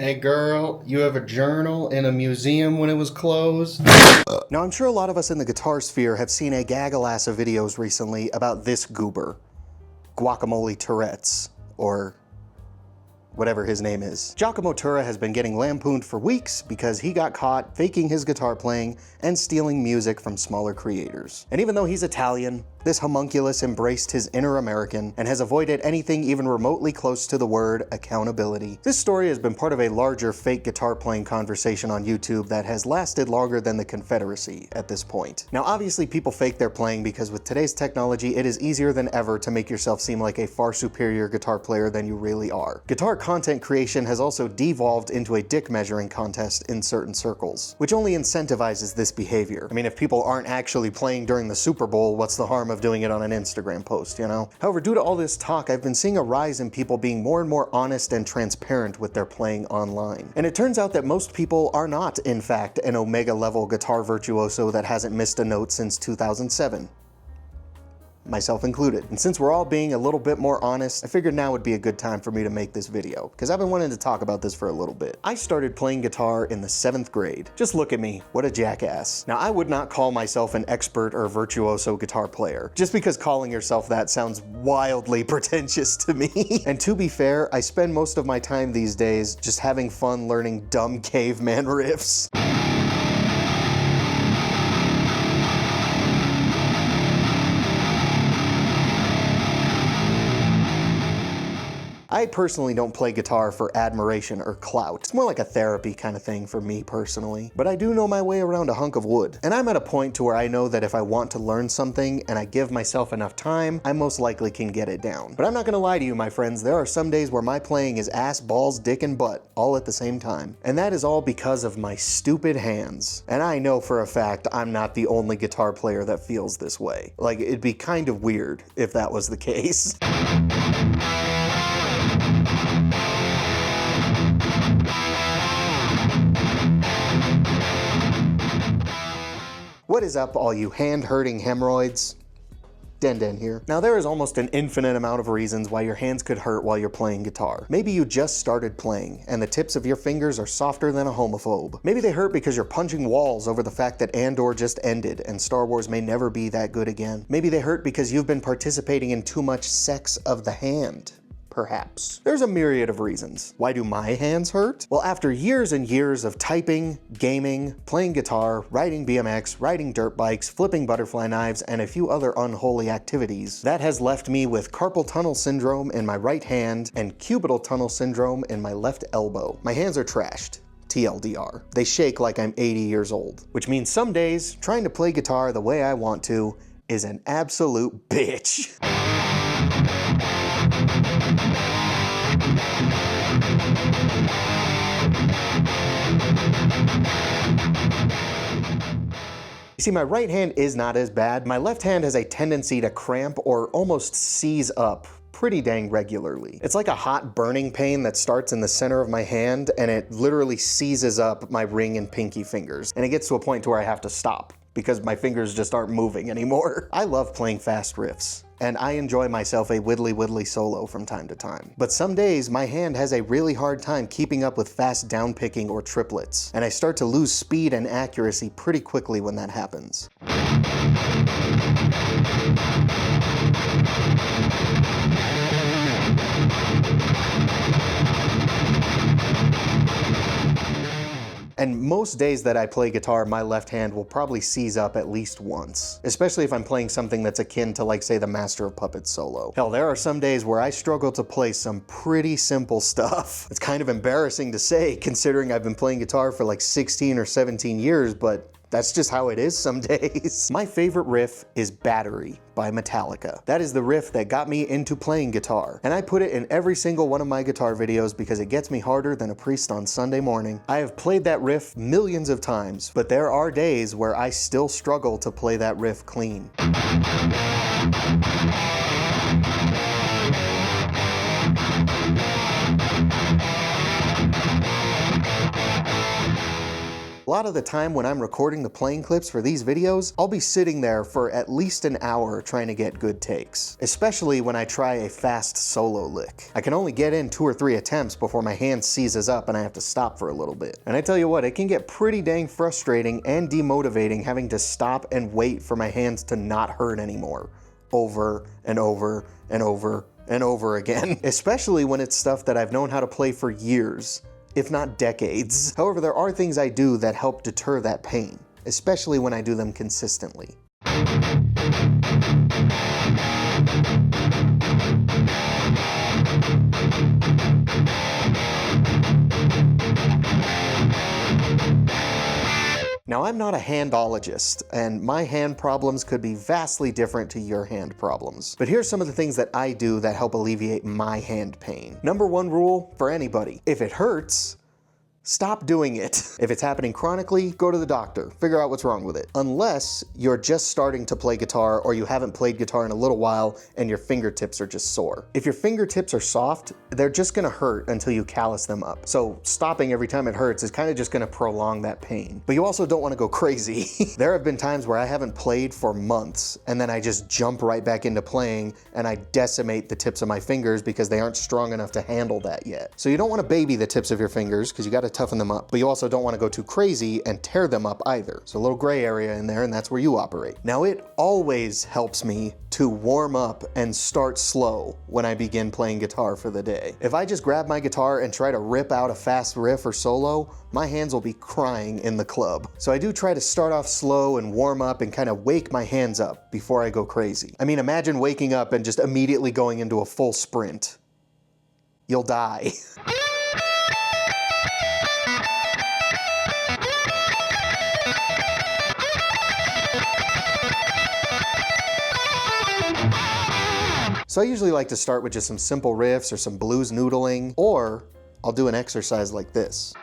Hey girl, you have a journal in a museum when it was closed? Now, I'm sure a lot of us in the guitar sphere have seen a gaggle-ass of videos recently about this goober, Guacamole Tourette's, or whatever his name is. Giacomo Turra has been getting lampooned for weeks because he got caught faking his guitar playing and stealing music from smaller creators. And even though he's Italian, this homunculus embraced his inner American and has avoided anything even remotely close to the word accountability. This story has been part of a larger fake guitar playing conversation on YouTube that has lasted longer than the Confederacy at this point. Now, obviously people fake their playing because with today's technology, it is easier than ever to make yourself seem like a far superior guitar player than you really are. Guitar content creation has also devolved into a dick measuring contest in certain circles, which only incentivizes this behavior. I mean, if people aren't actually playing during the Super Bowl, what's the harm of doing it on an Instagram post, you know? However, due to all this talk, I've been seeing a rise in people being more and more honest and transparent with their playing online. And it turns out that most people are not, in fact, an Omega level guitar virtuoso that hasn't missed a note since 2007. Myself included. And since we're all being a little bit more honest, I figured now would be a good time for me to make this video, because I've been wanting to talk about this for a little bit. I started playing guitar in the 7th grade. Just look at me, what a jackass. Now, I would not call myself an expert or virtuoso guitar player, just because calling yourself that sounds wildly pretentious to me. And to be fair, I spend most of my time these days just having fun learning dumb caveman riffs. I personally don't play guitar for admiration or clout. It's more like a therapy kind of thing for me personally. But I do know my way around a hunk of wood. And I'm at a point to where I know that if I want to learn something and I give myself enough time, I most likely can get it down. But I'm not gonna lie to you, my friends, there are some days where my playing is ass, balls, dick, and butt, all at the same time. And that is all because of my stupid hands. And I know for a fact I'm not the only guitar player that feels this way. Like, it'd be kind of weird if that was the case. What is up, all you hand-hurting hemorrhoids? Den here. Now, there is almost an infinite amount of reasons why your hands could hurt while you're playing guitar. Maybe you just started playing, and the tips of your fingers are softer than a homophobe. Maybe they hurt because you're punching walls over the fact that Andor just ended, and Star Wars may never be that good again. Maybe they hurt because you've been participating in too much sex of the hand. Perhaps. There's a myriad of reasons. Why do my hands hurt? Well, after years and years of typing, gaming, playing guitar, riding BMX, riding dirt bikes, flipping butterfly knives, and a few other unholy activities, that has left me with carpal tunnel syndrome in my right hand and cubital tunnel syndrome in my left elbow. My hands are trashed. TLDR. They shake like I'm 80 years old. Which means some days, trying to play guitar the way I want to is an absolute bitch. You see, my right hand is not as bad. My left hand has a tendency to cramp or almost seize up pretty dang regularly. It's like a hot burning pain that starts in the center of my hand and it literally seizes up my ring and pinky fingers. And it gets to a point to where I have to stop because my fingers just aren't moving anymore. I love playing fast riffs, and I enjoy myself a widdly solo from time to time. But some days, my hand has a really hard time keeping up with fast downpicking or triplets, and I start to lose speed and accuracy pretty quickly when that happens. And most days that I play guitar, my left hand will probably seize up at least once, especially if I'm playing something that's akin to, like, say, the Master of Puppets solo. Hell, there are some days where I struggle to play some pretty simple stuff. It's kind of embarrassing to say, considering I've been playing guitar for like 16 or 17 years, but that's just how it is some days. My favorite riff is Battery by Metallica. That is the riff that got me into playing guitar, and I put it in every single one of my guitar videos because it gets me harder than a priest on Sunday morning. I have played that riff millions of times, but there are days where I still struggle to play that riff clean. A lot of the time when I'm recording the playing clips for these videos, I'll be sitting there for at least an hour trying to get good takes, especially when I try a fast solo lick. I can only get in 2 or 3 attempts before my hand seizes up and I have to stop for a little bit. And I tell you what, it can get pretty dang frustrating and demotivating having to stop and wait for my hands to not hurt anymore, over and over and over and over again, especially when it's stuff that I've known how to play for years, if not decades. However, there are things I do that help deter that pain, especially when I do them consistently. Now, I'm not a handologist, and my hand problems could be vastly different to your hand problems. But here's some of the things that I do that help alleviate my hand pain. Number 1 rule for anybody: if it hurts, stop doing it. If it's happening chronically, go to the doctor. Figure out what's wrong with it. Unless you're just starting to play guitar or you haven't played guitar in a little while and your fingertips are just sore. If your fingertips are soft, they're just gonna hurt until you callus them up. So stopping every time it hurts is kind of just gonna prolong that pain. But you also don't wanna go crazy. There have been times where I haven't played for months and then I just jump right back into playing and I decimate the tips of my fingers because they aren't strong enough to handle that yet. So you don't wanna baby the tips of your fingers because you gotta toughen them up, but you also don't want to go too crazy and tear them up either. So a little gray area in there, and that's where you operate. Now, it always helps me to warm up and start slow when I begin playing guitar for the day. If I just grab my guitar and try to rip out a fast riff or solo, my hands will be crying in the club. So I do try to start off slow and warm up and kind of wake my hands up before I go crazy. I mean, imagine waking up and just immediately going into a full sprint. You'll die. So I usually like to start with just some simple riffs or some blues noodling, or I'll do an exercise like this.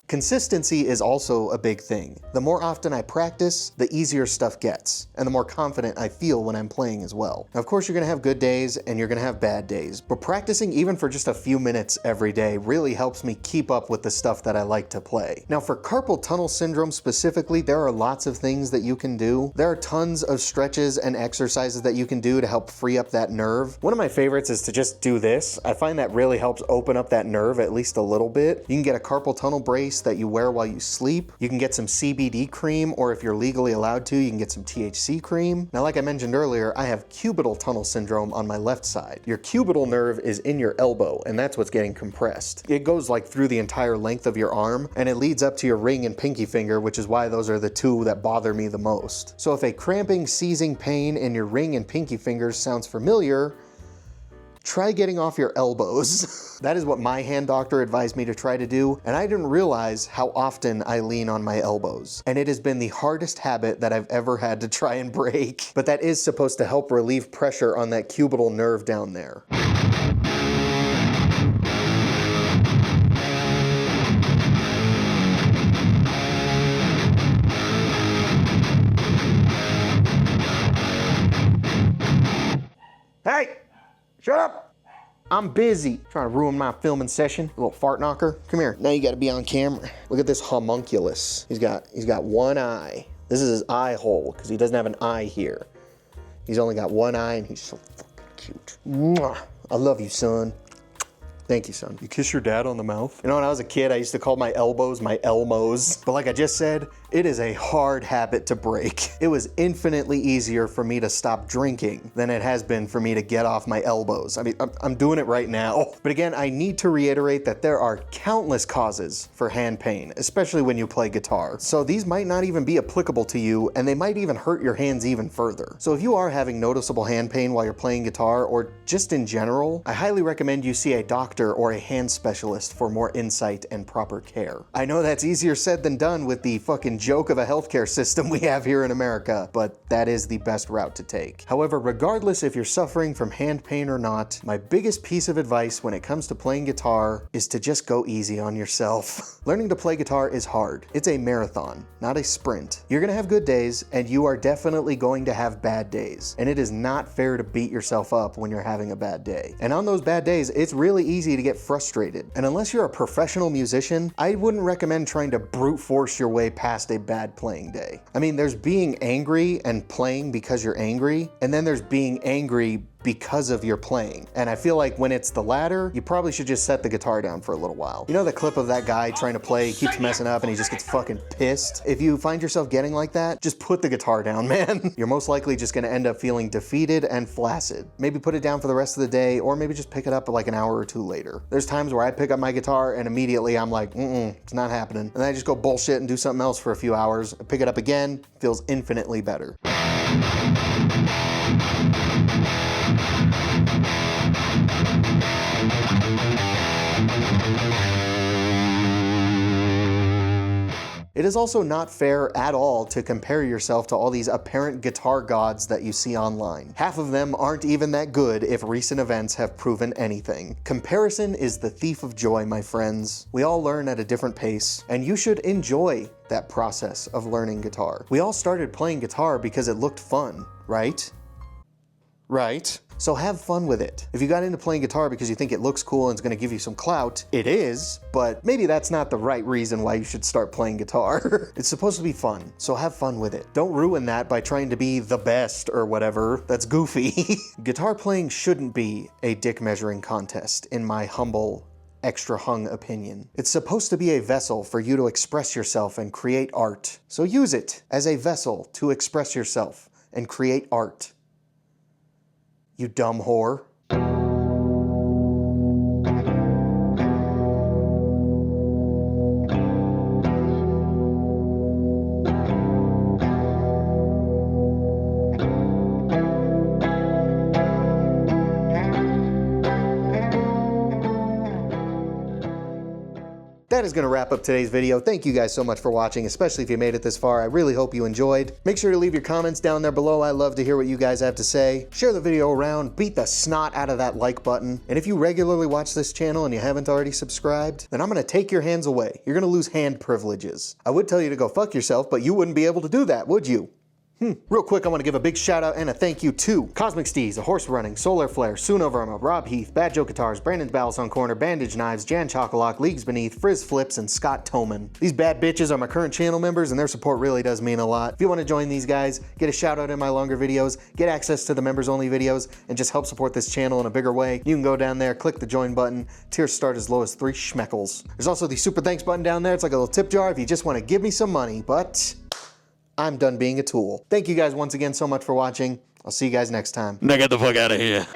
Consistency is also a big thing. The more often I practice, the easier stuff gets, and the more confident I feel when I'm playing as well. Now, of course, you're gonna have good days and you're gonna have bad days, but practicing even for just a few minutes every day really helps me keep up with the stuff that I like to play. Now, for carpal tunnel syndrome specifically, there are lots of things that you can do. There are tons of stretches and exercises that you can do to help free up that nerve. One of my favorites is to just do this. I find that really helps open up that nerve at least a little bit. You can get a carpal tunnel brace that you wear while you sleep. You can get some CBD cream, or if you're legally allowed to, you can get some THC cream. Now, like I mentioned earlier, I have cubital tunnel syndrome on my left side. Your cubital nerve is in your elbow, and that's what's getting compressed. It goes like through the entire length of your arm, and it leads up to your ring and pinky finger, which is why those are the 2 that bother me the most. So if a cramping, seizing pain in your ring and pinky fingers sounds familiar, try getting off your elbows. That is what my hand doctor advised me to try to do, and I didn't realize how often I lean on my elbows. And it has been the hardest habit that I've ever had to try and break. But that is supposed to help relieve pressure on that cubital nerve down there. Hey! Shut up! I'm busy. Trying to ruin my filming session. A little fart knocker. Come here. Now you gotta be on camera. Look at this homunculus. He's got one eye. This is his eye hole, because he doesn't have an eye here. He's only got one eye, and he's so fucking cute. Mwah. I love you, son. Thank you, son. You kiss your dad on the mouth? You know, when I was a kid, I used to call my elbows my Elmos. But like I just said, it is a hard habit to break. It was infinitely easier for me to stop drinking than it has been for me to get off my elbows. I mean, I'm doing it right now. But again, I need to reiterate that there are countless causes for hand pain, especially when you play guitar. So these might not even be applicable to you, and they might even hurt your hands even further. So if you are having noticeable hand pain while you're playing guitar, or just in general, I highly recommend you see a doctor doctor or a hand specialist for more insight and proper care. I know that's easier said than done with the fucking joke of a healthcare system we have here in America, but that is the best route to take. However, regardless if you're suffering from hand pain or not, my biggest piece of advice when it comes to playing guitar is to just go easy on yourself. Learning to play guitar is hard. It's a marathon, not a sprint. You're gonna have good days, and you are definitely going to have bad days. And it is not fair to beat yourself up when you're having a bad day. And on those bad days, it's really easy to get frustrated. And unless you're a professional musician, I wouldn't recommend trying to brute force your way past a bad playing day. I mean, there's being angry and playing because you're angry, and then there's being angry because of your playing. And I feel like when it's the latter, you probably should just set the guitar down for a little while. You know the clip of that guy trying to play, he keeps messing up and he just gets fucking pissed? If you find yourself getting like that, just put the guitar down, man. You're most likely just gonna end up feeling defeated and flaccid. Maybe put it down for the rest of the day, or maybe just pick it up like an hour or two later. There's times where I pick up my guitar and immediately I'm like, it's not happening. And then I just go bullshit and do something else for a few hours. I pick it up again, feels infinitely better. It is also not fair at all to compare yourself to all these apparent guitar gods that you see online. Half of them aren't even that good if recent events have proven anything. Comparison is the thief of joy, my friends. We all learn at a different pace, and you should enjoy that process of learning guitar. We all started playing guitar because it looked fun, right? Right? So have fun with it. If you got into playing guitar because you think it looks cool and it's gonna give you some clout, it is, but maybe that's not the right reason why you should start playing guitar. It's supposed to be fun, so have fun with it. Don't ruin that by trying to be the best or whatever. That's goofy. Guitar playing shouldn't be a dick measuring contest, in my humble, extra hung opinion. It's supposed to be a vessel for you to express yourself and create art. So use it as a vessel to express yourself and create art. You dumb whore. That is going to wrap up today's video. Thank you guys so much for watching, especially if you made it this far. I really hope you enjoyed. Make sure to leave your comments down there below. I love to hear what you guys have to say. Share the video around, beat the snot out of that like button. And if you regularly watch this channel and you haven't already subscribed, then I'm going to take your hands away. You're going to lose hand privileges. I would tell you to go fuck yourself, but you wouldn't be able to do that, would you? Real quick, I want to give a big shout out and a thank you to Cosmic Steez, A Horse Running, Solar Flare, Suno Verma, Rob Heath, Bad Joe Guitars, Brandon's Ballast on Corner, Bandage Knives, Jan Chocolock, Leagues Beneath, Frizz Flips, and Scott Toman. These bad bitches are my current channel members and their support really does mean a lot. If you want to join these guys, get a shout out in my longer videos, get access to the members only videos, and just help support this channel in a bigger way, you can go down there, click the join button. Tiers start as low as 3 schmeckles. There's also the super thanks button down there. It's like a little tip jar if you just want to give me some money, but I'm done being a tool. Thank you guys once again so much for watching. I'll see you guys next time. Now get the fuck out of here.